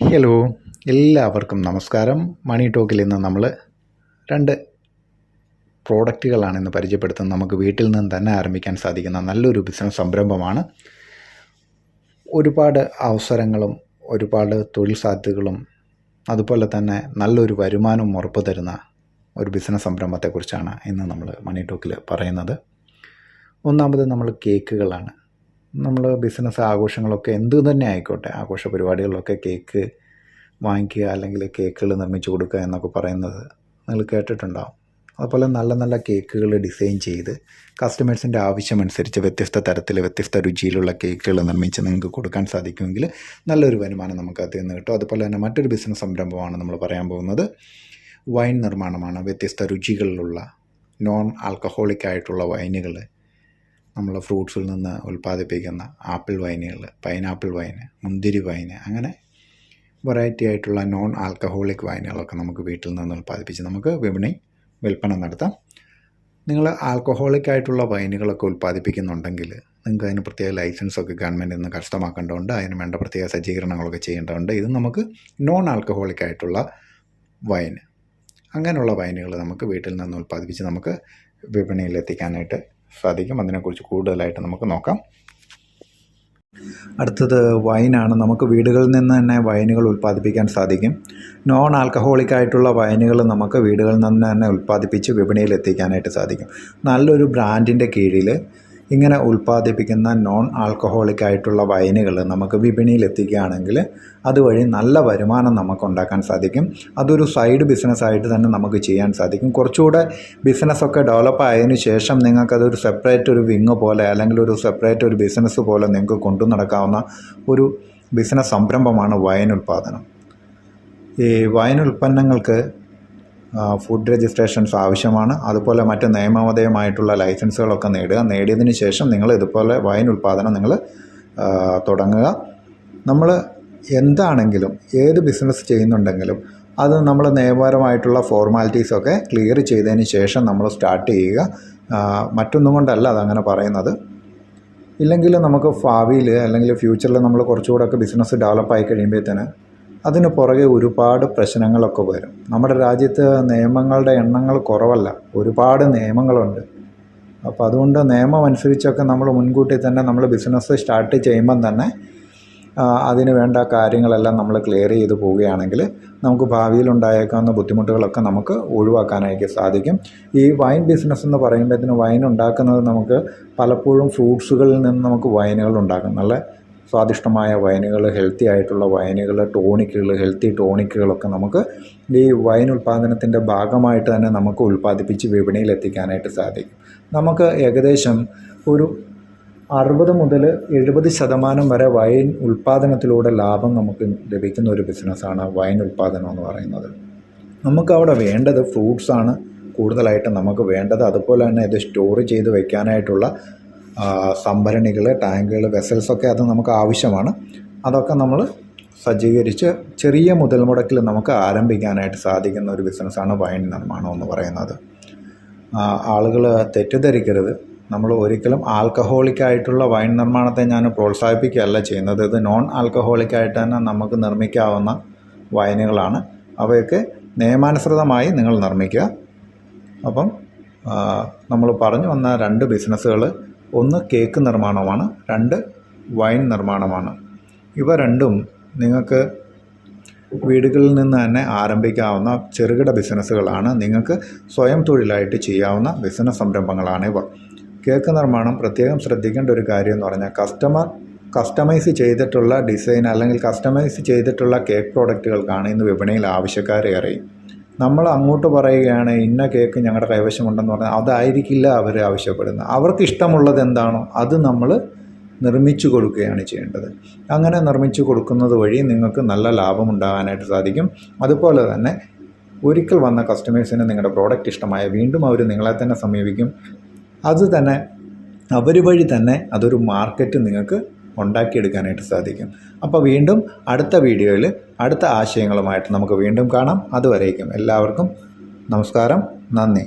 Hello, എല്ലാവർക്കും നമസ്കാരം. മണി ടോക്കിൽ ഇന്ന് നമ്മൾ 2 പ്രോഡക്റ്റുകളാണ് ഇന്ന് പരിചയപ്പെടുത്തുന്നത്. നമുക്ക് വീട്ടിൽ നിന്ന് തന്നെ ആരംഭിക്കാൻ സാധിക്കുന്ന നല്ലൊരു ബിസിനസ് സംരംഭമാണ്. ഒരുപാട് അവസരങ്ങളും ഒരുപാട് തൊഴിൽ സാധ്യതകളും അതുപോലെ തന്നെ നല്ലൊരു വരുമാനവും ഉറപ്പ് തരുന്ന ഒരു ബിസിനസ് സംരംഭത്തെക്കുറിച്ചാണ് ഇന്ന് നമ്മൾ മണി ടോക്കിൽ പറയുന്നത്. ഒന്നാമത് നമ്മൾ കേക്കുകളാണ്. നമ്മൾ ബിസിനസ് ആഘോഷങ്ങളൊക്കെ എന്തു തന്നെ ആയിക്കോട്ടെ, ആഘോഷ പരിപാടികളിലൊക്കെ കേക്ക് വാങ്ങിക്കുക അല്ലെങ്കിൽ കേക്കുകൾ നിർമ്മിച്ചു കൊടുക്കുക എന്നൊക്കെ പറയുന്നത് നിങ്ങൾ കേട്ടിട്ടുണ്ടാവും. അതുപോലെ നല്ല നല്ല കേക്കുകൾ ഡിസൈൻ ചെയ്ത് കസ്റ്റമേഴ്സിൻ്റെ ആവശ്യമനുസരിച്ച് വ്യത്യസ്ത തരത്തിൽ വ്യത്യസ്ത രുചിയിലുള്ള കേക്കുകൾ നിർമ്മിച്ച് നിങ്ങൾക്ക് കൊടുക്കാൻ സാധിക്കുമെങ്കിൽ നല്ലൊരു വരുമാനം നമുക്ക് അതിൽ നിന്ന് കിട്ടും. അതുപോലെ തന്നെ മറ്റൊരു ബിസിനസ് സംരംഭമാണ് നമ്മൾ പറയാൻ പോകുന്നത്. വൈൻ നിർമ്മാണമാണ്. വ്യത്യസ്ത രുചികളിലുള്ള നോൺ ആൽക്കഹോളിക് ആയിട്ടുള്ള വൈനുകൾ, നമ്മൾ ഫ്രൂട്ട്സിൽ നിന്ന് ഉൽപ്പാദിപ്പിക്കുന്ന ആപ്പിൾ വൈനുകൾ, പൈനാപ്പിൾ വൈന്, മുന്തിരി വൈന്, അങ്ങനെ വെറൈറ്റി ആയിട്ടുള്ള നോൺ ആൽക്കഹോളിക് വൈനുകളൊക്കെ നമുക്ക് വീട്ടിൽ നിന്ന് ഉൽപ്പാദിപ്പിച്ച് നമുക്ക് വിൽപ്പന നടത്താം. നിങ്ങൾ ആൽക്കഹോളിക് ആയിട്ടുള്ള വൈനുകളൊക്കെ ഉൽപ്പാദിപ്പിക്കുന്നുണ്ടെങ്കിൽ നിങ്ങൾക്ക് അതിന് പ്രത്യേക ലൈസൻസൊക്കെ ഗവൺമെൻറ്റിൽ നിന്ന് കരസ്ഥമാക്കേണ്ടതുണ്ട്. അതിന് വേണ്ട പ്രത്യേക സജ്ജീകരണങ്ങളൊക്കെ ചെയ്യേണ്ടതുണ്ട്. ഇത് നമുക്ക് നോൺ ആൽക്കഹോളിക് ആയിട്ടുള്ള വൈന്, അങ്ങനെയുള്ള വൈനുകൾ നമുക്ക് വീട്ടിൽ നിന്ന് ഉൽപ്പാദിപ്പിച്ച് നമുക്ക് വിപണിയിൽ എത്തിക്കാനായിട്ട് സാധിക്കും. അതിനെക്കുറിച്ച് കൂടുതലായിട്ട് നമുക്ക് നോക്കാം. അടുത്തത് വൈനാണ്. നമുക്ക് വീടുകളിൽ നിന്ന് തന്നെ വൈനുകൾ ഉൽപ്പാദിപ്പിക്കാൻ സാധിക്കും. നോൺ ആൽക്കഹോളിക് ആയിട്ടുള്ള വൈനുകൾ നമുക്ക് വീടുകളിൽ നിന്ന് തന്നെ ഉൽപ്പാദിപ്പിച്ച് വിപണിയിൽ എത്തിക്കാനായിട്ട് സാധിക്കും. നല്ലൊരു ബ്രാൻഡിൻ്റെ കീഴിൽ ഇങ്ങനെ ഉൽപ്പാദിപ്പിക്കുന്ന നോൺ ആൽക്കഹോളിക് ആയിട്ടുള്ള വൈനുകൾ നമുക്ക് വിപണിയിൽ എത്തിക്കുകയാണെങ്കിൽ അതുവഴി നല്ല വരുമാനം നമുക്ക് ഉണ്ടാക്കാൻ സാധിക്കും. അതൊരു സൈഡ് ബിസിനസ്സായിട്ട് തന്നെ നമുക്ക് ചെയ്യാൻ സാധിക്കും. കുറച്ചുകൂടെ ബിസിനസ്സൊക്കെ ഡെവലപ്പ് ആയതിനു ശേഷം നിങ്ങൾക്കതൊരു സെപ്പറേറ്റ് ഒരു വിങ് പോലെ അല്ലെങ്കിൽ ഒരു സെപ്പറേറ്റ് ഒരു ബിസിനസ് പോലെ നിങ്ങൾക്ക് കൊണ്ടു നടക്കാവുന്ന ഒരു ബിസിനസ് സംരംഭമാണ് വൈൻ ഉൽപ്പാദനം. ഈ വൈൻ ഉൽപ്പന്നങ്ങൾക്ക് ഫുഡ് രജിസ്ട്രേഷൻസ് ആവശ്യമാണ്. അതുപോലെ മറ്റ് നിയമവിധേയമായിട്ടുള്ള ലൈസൻസുകളൊക്കെ നേടിയതിന് ശേഷം നിങ്ങൾ ഇതുപോലെ വൈൻ ഉൽപ്പാദനം നിങ്ങൾ തുടങ്ങുക. നമ്മൾ എന്താണെങ്കിലും ഏത് ബിസിനസ് ചെയ്യുന്നുണ്ടെങ്കിലും അത് നമ്മൾ നിയമപരമായിട്ടുള്ള ഫോർമാലിറ്റീസൊക്കെ ക്ലിയർ ചെയ്തതിന് ശേഷം നമ്മൾ സ്റ്റാർട്ട് ചെയ്യുക. മറ്റൊന്നും കൊണ്ടല്ല അതങ്ങനെ പറയുന്നത്. ഇല്ലെങ്കിൽ നമുക്ക് ഭാവിയിൽ അല്ലെങ്കിൽ ഫ്യൂച്ചറിൽ നമ്മൾ കുറച്ചുകൂടെയൊക്കെ ബിസിനസ് ഡെവലപ്പായി കഴിയുമ്പോഴത്തേന് അതിന് പുറകെ ഒരുപാട് പ്രശ്നങ്ങളൊക്കെ വരും. നമ്മുടെ രാജ്യത്ത് നിയമങ്ങളുടെ എണ്ണങ്ങൾ കുറവല്ല, ഒരുപാട് നിയമങ്ങളുണ്ട്. അപ്പോൾ അതുകൊണ്ട് നിയമം അനുസരിച്ചൊക്കെ നമ്മൾ മുൻകൂട്ടി തന്നെ നമ്മൾ ബിസിനസ് സ്റ്റാർട്ട് ചെയ്യുമ്പം തന്നെ അതിന് വേണ്ട കാര്യങ്ങളെല്ലാം നമ്മൾ ക്ലിയർ ചെയ്ത് പോവുകയാണെങ്കിൽ നമുക്ക് ഭാവിയിൽ ഉണ്ടായേക്കാവുന്ന ബുദ്ധിമുട്ടുകളൊക്കെ നമുക്ക് ഒഴിവാക്കാനായിട്ട് സാധിക്കും. ഈ വൈൻ ബിസിനസ് എന്ന് പറയുമ്പോഴത്തേന് വൈൻ ഉണ്ടാക്കുന്നത് നമുക്ക് പലപ്പോഴും ഫ്രൂട്ട്സുകളിൽ നിന്ന് നമുക്ക് വൈനുകൾ ഉണ്ടാക്കും. നല്ല സ്വാദിഷ്ടമായ വൈനുകൾ, ഹെൽത്തി ആയിട്ടുള്ള വൈനുകൾ, ടോണിക്കുകൾ, ഹെൽത്തി ടോണിക്കുകളൊക്കെ നമുക്ക് ഈ വൈൻ ഉൽപ്പാദനത്തിൻ്റെ ഭാഗമായിട്ട് തന്നെ നമുക്ക് ഉൽപ്പാദിപ്പിച്ച് വിപണിയിൽ എത്തിക്കാനായിട്ട് സാധിക്കും. നമുക്ക് ഏകദേശം ഒരു 60 മുതൽ 70% വരെ വൈൻ ഉൽപ്പാദനത്തിലൂടെ ലാഭം നമുക്ക് ലഭിക്കുന്ന ഒരു ബിസിനസ്സാണ് വൈൻ ഉൽപ്പാദനം എന്ന് പറയുന്നത്. നമുക്കവിടെ വേണ്ടത് ഫ്രൂട്ട്സാണ് കൂടുതലായിട്ട് നമുക്ക് വേണ്ടത്. അതുപോലെ തന്നെ ഇത് സ്റ്റോർ ചെയ്ത് വയ്ക്കാനായിട്ടുള്ള സംഭരണികൾ, ടാങ്കുകൾ, വെസൽസൊക്കെ അത് നമുക്ക് ആവശ്യമാണ്. അതൊക്കെ നമ്മൾ സജ്ജീകരിച്ച് ചെറിയ മുതൽ മുടക്കിൽ നമുക്ക് ആരംഭിക്കാനായിട്ട് സാധിക്കുന്ന ഒരു ബിസിനസ്സാണ് വൈൻ നിർമ്മാണം എന്ന് പറയുന്നത്. ആളുകൾ തെറ്റിദ്ധരിക്കരുത്. നമ്മൾ ഒരിക്കലും ആൽക്കഹോളിക് ആയിട്ടുള്ള വൈൻ നിർമ്മാണത്തെ ഞാൻ പ്രോത്സാഹിപ്പിക്കുകയല്ല ചെയ്യുന്നത്. ഇത് നോൺ ആൽക്കഹോളിക് ആയിട്ട് തന്നെ നമുക്ക് നിർമ്മിക്കാവുന്ന വൈനുകളാണ്. അവയൊക്കെ നിയമാനുസൃതമായി നിങ്ങൾ നിർമ്മിക്കുക. അപ്പം നമ്മൾ പറഞ്ഞു വന്ന 2 ബിസിനസ്സുകൾ, ഒന്ന് കേക്ക് നിർമ്മാണമാണ്, 2 വൈൻ നിർമ്മാണമാണ്. ഇവ രണ്ടും നിങ്ങൾക്ക് വീടുകളിൽ നിന്ന് തന്നെ ആരംഭിക്കാവുന്ന ചെറുകിട ബിസിനസ്സുകളാണ്. നിങ്ങൾക്ക് സ്വയം തൊഴിലായിട്ട് ചെയ്യാവുന്ന ബിസിനസ് സംരംഭങ്ങളാണ് ഇവ. കേക്ക് നിർമ്മാണം പ്രത്യേകം ശ്രദ്ധിക്കേണ്ട ഒരു കാര്യം എന്ന് പറഞ്ഞാൽ കസ്റ്റമൈസ് ചെയ്തിട്ടുള്ള ഡിസൈൻ അല്ലെങ്കിൽ കസ്റ്റമൈസ് ചെയ്തിട്ടുള്ള കേക്ക് പ്രോഡക്റ്റുകൾക്കാണ് ഇന്ന് വിപണിയിൽ ആവശ്യക്കാരേറെയും. നമ്മൾ അങ്ങോട്ട് പറയുകയാണ് ഇന്ന കേക്ക് ഞങ്ങളുടെ കൈവശമുണ്ടെന്ന് പറഞ്ഞാൽ അതായിരിക്കില്ല അവർ ആവശ്യപ്പെടുന്നത്. അവർക്ക് ഇഷ്ടമുള്ളത് എന്താണോ അത് നമ്മൾ നിർമ്മിച്ചു കൊടുക്കുകയാണ് ചെയ്യേണ്ടത്. അങ്ങനെ നിർമ്മിച്ചു കൊടുക്കുന്നത് വഴി നിങ്ങൾക്ക് നല്ല ലാഭം ഉണ്ടാകാനായിട്ട് സാധിക്കും. അതുപോലെ തന്നെ ഒരിക്കൽ വന്ന കസ്റ്റമേഴ്സിന് നിങ്ങളുടെ പ്രോഡക്റ്റ് ഇഷ്ടമായ വീണ്ടും അവർ നിങ്ങളെ തന്നെ സമീപിക്കും. അത് തന്നെ അവർ വഴി തന്നെ അതൊരു മാർക്കറ്റ് നിങ്ങൾക്ക് ഉണ്ടാക്കിയെടുക്കാനായിട്ട് സാധിക്കും. അപ്പോൾ വീണ്ടും അടുത്ത വീഡിയോയിൽ അടുത്ത ആശയങ്ങളുമായിട്ട് നമുക്ക് വീണ്ടും കാണാം. അതുവരേക്കും എല്ലാവർക്കും നമസ്കാരം, നന്ദി.